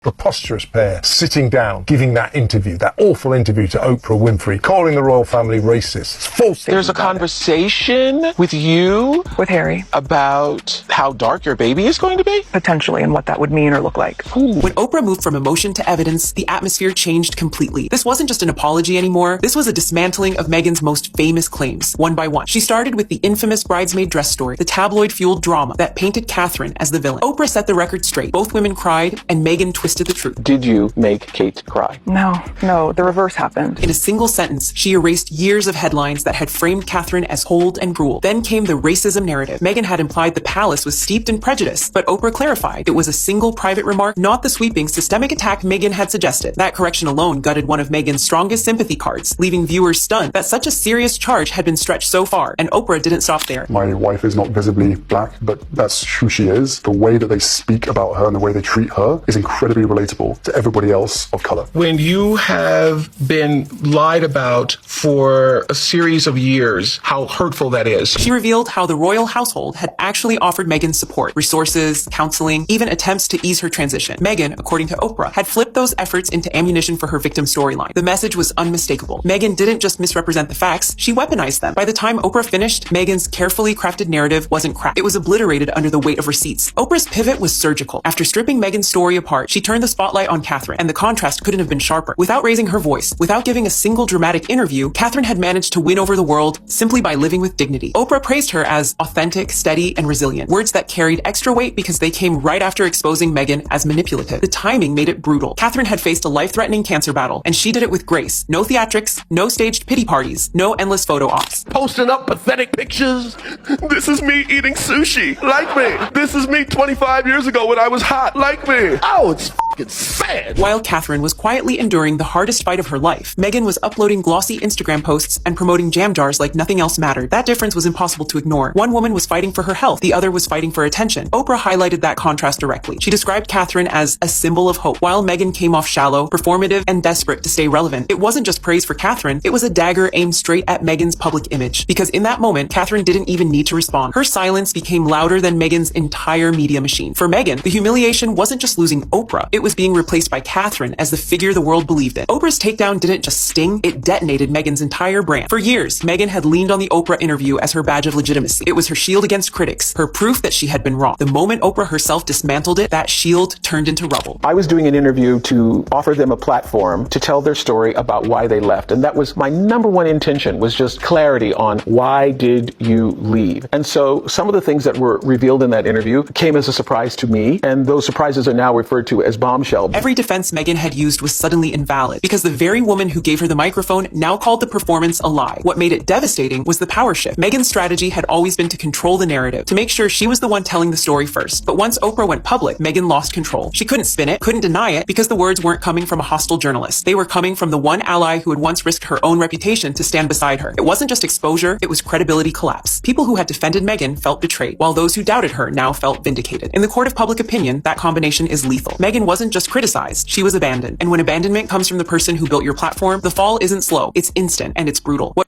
preposterous pair sitting down, giving that interview, that awful interview to Oprah Winfrey, calling the royal family racist. It's false. There's a conversation with you, with Harry, about how dark your baby is going to be? potentially, and what that would mean or look like. When Oprah moved from emotion to evidence, the atmosphere changed completely. This wasn't just an apology anymore. This was a dismantling of Meghans' most famous claims, one by one. She started with the infamous bridesmaid dress story, the tabloid-fueled drama that painted Catherine as the villain. Oprah set the record straight. Both women cried, and Meghan twisted the truth. Did you make Kate cry? No, the reverse happened. In a single sentence, she erased years of headlines that had framed Catherine as cold and cruel. Then came the racism narrative. Meghan had implied the palace was steeped in prejudice, but Oprah clarified it was a single private remark, not the sweeping systemic attack Meghan had suggested. That correction alone gutted one of Meghan's strongest sympathy cards, leaving viewers stunned that such a serious charge had been stretched so far, and Oprah didn't stop there. My wife is not visibly black, but that's who she is. The way that they speak about her and the way they treat her is incredibly relatable to everybody else of color. When you have been lied about for a series of years, how hurtful that is. She revealed how the royal household had actually offered Meghan support, resources, counseling, even attempts to ease her transition. Meghan, according to Oprah, had flipped those efforts into ammunition for her victim storyline. The message was unmistakable. Meghan didn't just misrepresent the facts, she weaponized them. By the time Oprah finished, Meghan's carefully crafted narrative wasn't cracked. It was obliterated under the weight of receipts. Oprah's pivot was surgical. After stripping Meghan's story apart, she turned the spotlight on Catherine, and the contrast couldn't have been sharper. Without raising her voice, without giving a single dramatic interview, Catherine had managed to win over the world simply by living with dignity. Oprah praised her as authentic, steady, and resilient, words that carried extra weight because they came right after exposing Meghan as manipulative. The timing made it brutal. Catherine had faced a life-threatening cancer battle, and she did it with grace. No theatrics, no staged pity parties, no endless photo ops. Posting up pathetic pictures. This is me eating sushi. Like me. This is me 25 years ago when I was hot. Like me. Oh, it's fucking sad. While Catherine was quietly enduring the hardest fight of her life, Meghan was uploading glossy Instagram posts and promoting jam jars like nothing else mattered. That difference was impossible to ignore. One woman was fighting for her health, the other was fighting for attention. Oprah highlighted that contrast directly. She described Catherine as a symbol of hope, while Meghan came off shallow, performative, and desperate to stay relevant. It wasn't just praise for Catherine, it was a dagger aimed straight at Meghan's public image. Because in that moment, Catherine didn't even need to respond. Her silence became louder than Meghan's entire media machine. For Meghan, the humiliation wasn't just losing Oprah, it was being replaced by Catherine as the figure the world believed in. Oprah's takedown didn't just sting, it detonated Meghan's entire brand. For years, Meghan had leaned on the Oprah interview as her badge of legitimacy. It was her shield against critics, her proof that she had been wrong. The moment Oprah herself dismantled it, that shield turned into rubble. I was doing an interview to offer them a platform to tell their story about why they left. And that was my number one intention, was just clarity on why did you leave? And so some of the things that were revealed in that interview came as a surprise to me. And those surprises are now referred to as bombshell. Every defense Meghan had used was suddenly invalid because the very woman who gave her the microphone now called the performance a lie. What made it devastating was the power shift. Meghan's strategy had always been to control the narrative, to make sure she was the one telling the story first. But once Oprah went public, Meghan lost control. She couldn't spin it, couldn't deny it, because the words weren't coming from a hostile journalist. They were coming from the one ally who had once risked her own reputation to stand beside her. It wasn't just exposure, it was credibility collapse. People who had defended Meghan felt betrayed, while those who doubted her now felt vindicated. In the court of public opinion, that combination is lethal. Meghan wasn't just criticized, she was abandoned. And when abandonment comes from the person who built your platform, the fall isn't slow, it's instant, and it's brutal.